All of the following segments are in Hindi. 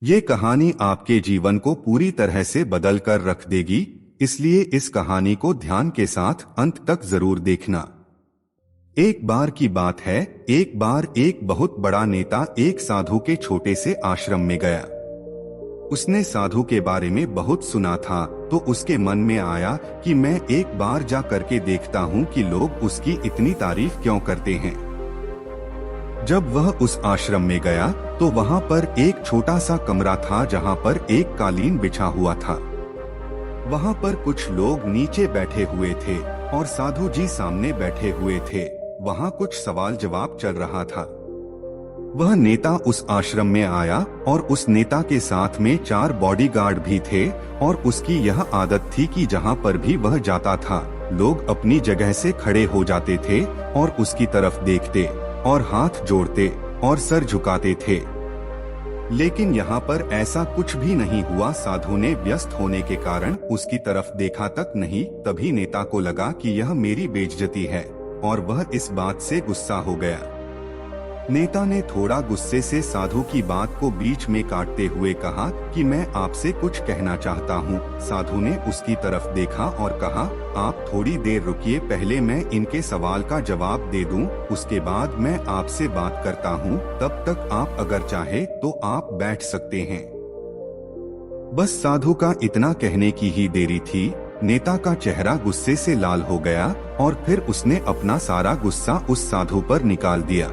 ये कहानी आपके जीवन को पूरी तरह से बदल कर रख देगी, इसलिए इस कहानी को ध्यान के साथ अंत तक जरूर देखना। एक बार की बात है, एक बार एक बहुत बड़ा नेता एक साधु के छोटे से आश्रम में गया। उसने साधु के बारे में बहुत सुना था, तो उसके मन में आया कि मैं एक बार जा करके देखता हूँ कि लोग उसकी इतनी तारीफ क्यों करते हैं। जब वह उस आश्रम में गया तो वहाँ पर एक छोटा सा कमरा था जहाँ पर एक कालीन बिछा हुआ था। वहाँ पर कुछ लोग नीचे बैठे हुए थे और साधु जी सामने बैठे हुए थे। वहाँ कुछ सवाल जवाब चल रहा था। वह नेता उस आश्रम में आया और उस नेता के साथ में 4 बॉडीगार्ड भी थे और उसकी यह आदत थी कि जहाँ पर भी वह जाता था लोग अपनी जगह से खड़े हो जाते थे और उसकी तरफ देखते और हाथ जोड़ते और सर झुकाते थे। लेकिन यहाँ पर ऐसा कुछ भी नहीं हुआ। साधु ने व्यस्त होने के कारण उसकी तरफ देखा तक नहीं। तभी नेता को लगा कि यह मेरी बेइज्जती है और वह इस बात से गुस्सा हो गया। नेता ने थोड़ा गुस्से से साधु की बात को बीच में काटते हुए कहा कि मैं आपसे कुछ कहना चाहता हूँ। साधु ने उसकी तरफ देखा और कहा, आप थोड़ी देर रुकिए, पहले मैं इनके सवाल का जवाब दे दूं, उसके बाद मैं आपसे बात करता हूँ। तब तक आप अगर चाहे तो आप बैठ सकते हैं। बस साधु का इतना कहने की ही देरी थी। नेता का चेहरा गुस्से से लाल हो गया और फिर उसने अपना सारा गुस्सा उस साधु पर निकाल दिया।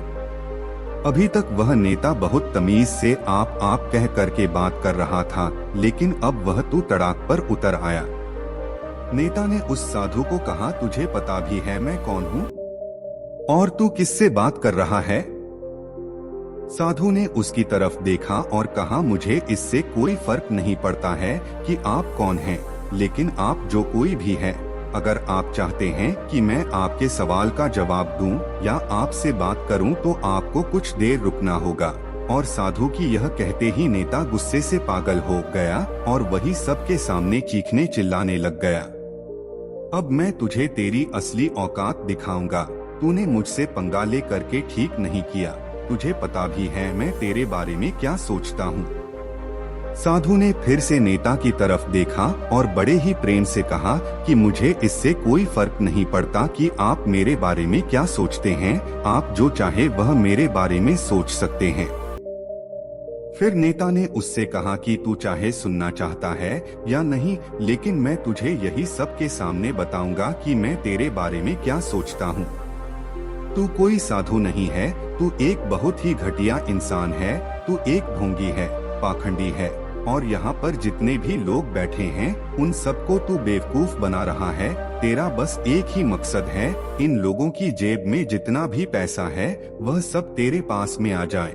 अभी तक वह नेता बहुत तमीज से आप कह करके बात कर रहा था, लेकिन अब वह तू तड़ाक पर उतर आया। नेता ने उस साधु को कहा, तुझे पता भी है मैं कौन हूँ और तू किससे बात कर रहा है? साधु ने उसकी तरफ देखा और कहा, मुझे इससे कोई फर्क नहीं पड़ता है कि आप कौन हैं, लेकिन आप जो कोई भी है, अगर आप चाहते हैं कि मैं आपके सवाल का जवाब दूं या आपसे बात करूं तो आपको कुछ देर रुकना होगा। और साधु की यह कहते ही नेता गुस्से से पागल हो गया और वही सबके सामने चीखने चिल्लाने लग गया। अब मैं तुझे तेरी असली औकात दिखाऊंगा। तूने मुझसे पंगा ले करके ठीक नहीं किया। तुझे पता भी है मैं तेरे बारे में क्या सोचता हूँ। साधु ने फिर से नेता की तरफ देखा और बड़े ही प्रेम से कहा कि मुझे इससे कोई फर्क नहीं पड़ता कि आप मेरे बारे में क्या सोचते हैं। आप जो चाहे वह मेरे बारे में सोच सकते हैं। फिर नेता ने उससे कहा कि तू चाहे सुनना चाहता है या नहीं, लेकिन मैं तुझे यही सबके सामने बताऊंगा कि मैं तेरे बारे में क्या सोचता हूँ। तू कोई साधु नहीं है, तू एक बहुत ही घटिया इंसान है। तू एक ढोंगी है, पाखंडी है और यहाँ पर जितने भी लोग बैठे हैं उन सबको तू बेवकूफ बना रहा है। तेरा बस एक ही मकसद है, इन लोगों की जेब में जितना भी पैसा है वह सब तेरे पास में आ जाए।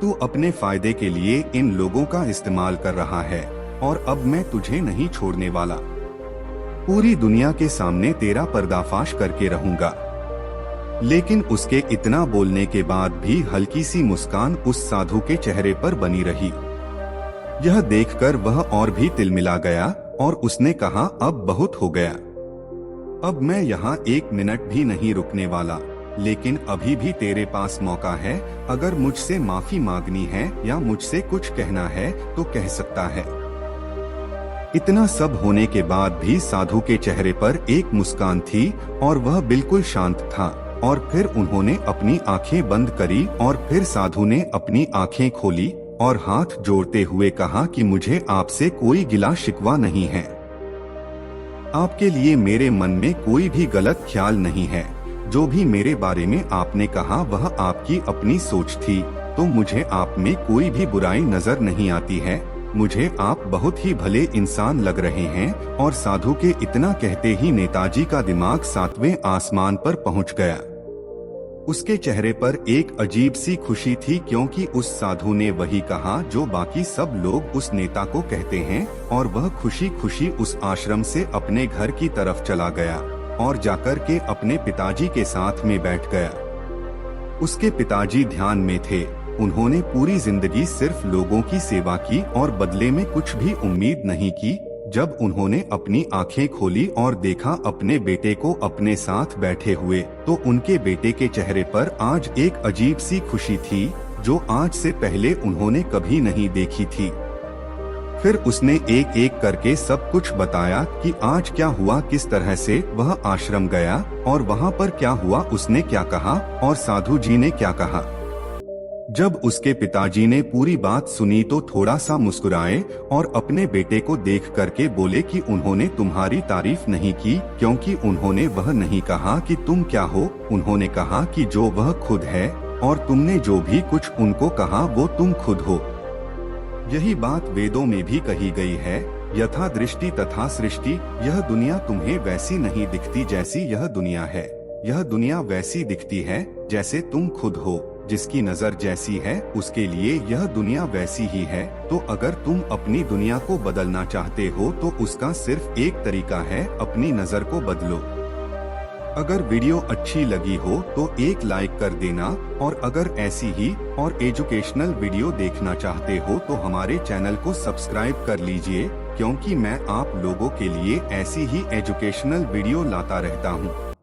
तू अपने फायदे के लिए इन लोगों का इस्तेमाल कर रहा है और अब मैं तुझे नहीं छोड़ने वाला। पूरी दुनिया के सामने तेरा पर्दाफाश करके रहूंगा। लेकिन उसके इतना बोलने के बाद भी हल्की सी मुस्कान उस साधु के चेहरे पर बनी रही। यह देखकर वह और भी तिलमिला गया और उसने कहा, अब बहुत हो गया। अब मैं यहाँ 1 मिनट भी नहीं रुकने वाला। लेकिन अभी भी तेरे पास मौका है। अगर मुझसे माफी मांगनी है या मुझसे कुछ कहना है तो कह सकता है। इतना सब होने के बाद भी साधु के चेहरे पर एक मुस्कान थी और वह बिल्कुल शांत था। और फिर उन्होंने अपनी आंखें बंद करी और फिर साधु ने अपनी आंखें खोली और हाथ जोड़ते हुए कहा कि मुझे आपसे कोई गिला शिकवा नहीं है। आपके लिए मेरे मन में कोई भी गलत ख्याल नहीं है। जो भी मेरे बारे में आपने कहा वह आपकी अपनी सोच थी, तो मुझे आप में कोई भी बुराई नजर नहीं आती है। मुझे आप बहुत ही भले इंसान लग रहे हैं। और साधु के इतना कहते ही नेताजी का दिमाग 7वें आसमान पर पहुंच गया। उसके चेहरे पर एक अजीब सी खुशी थी, क्योंकि उस साधु ने वही कहा जो बाकी सब लोग उस नेता को कहते हैं। और वह खुशी खुशी उस आश्रम से अपने घर की तरफ चला गया और जाकर के अपने पिताजी के साथ में बैठ गया। उसके पिताजी ध्यान में थे। उन्होंने पूरी जिंदगी सिर्फ लोगों की सेवा की और बदले में कुछ भी उम्मीद नहीं की। जब उन्होंने अपनी आंखें खोली और देखा अपने बेटे को अपने साथ बैठे हुए, तो उनके बेटे के चेहरे पर आज एक अजीब सी खुशी थी। जो आज से पहले उन्होंने कभी नहीं देखी थी। फिर उसने एक एक करके सब कुछ बताया कि आज क्या हुआ, किस तरह से वह आश्रम गया और वहाँ पर क्या हुआ, उसने क्या कहा और साधु जी ने क्या कहा। जब उसके पिताजी ने पूरी बात सुनी तो थोड़ा सा मुस्कुराए और अपने बेटे को देख करके बोले कि उन्होंने तुम्हारी तारीफ नहीं की, क्योंकि उन्होंने वह नहीं कहा कि तुम क्या हो, उन्होंने कहा कि जो वह खुद है, और तुमने जो भी कुछ उनको कहा वो तुम खुद हो। यही बात वेदों में भी कही गई है, यथा दृष्टि तथा सृष्टि। यह दुनिया तुम्हें वैसी नहीं दिखती जैसी यह दुनिया है, यह दुनिया वैसी दिखती है जैसे तुम खुद हो। जिसकी नजर जैसी है उसके लिए यह दुनिया वैसी ही है। तो अगर तुम अपनी दुनिया को बदलना चाहते हो तो उसका सिर्फ एक तरीका है, अपनी नजर को बदलो। अगर वीडियो अच्छी लगी हो तो एक लाइक कर देना, और अगर ऐसी ही और एजुकेशनल वीडियो देखना चाहते हो तो हमारे चैनल को सब्सक्राइब कर लीजिए, क्योंकि मैं आप लोगों के लिए ऐसी ही एजुकेशनल वीडियो लाता रहता हूं।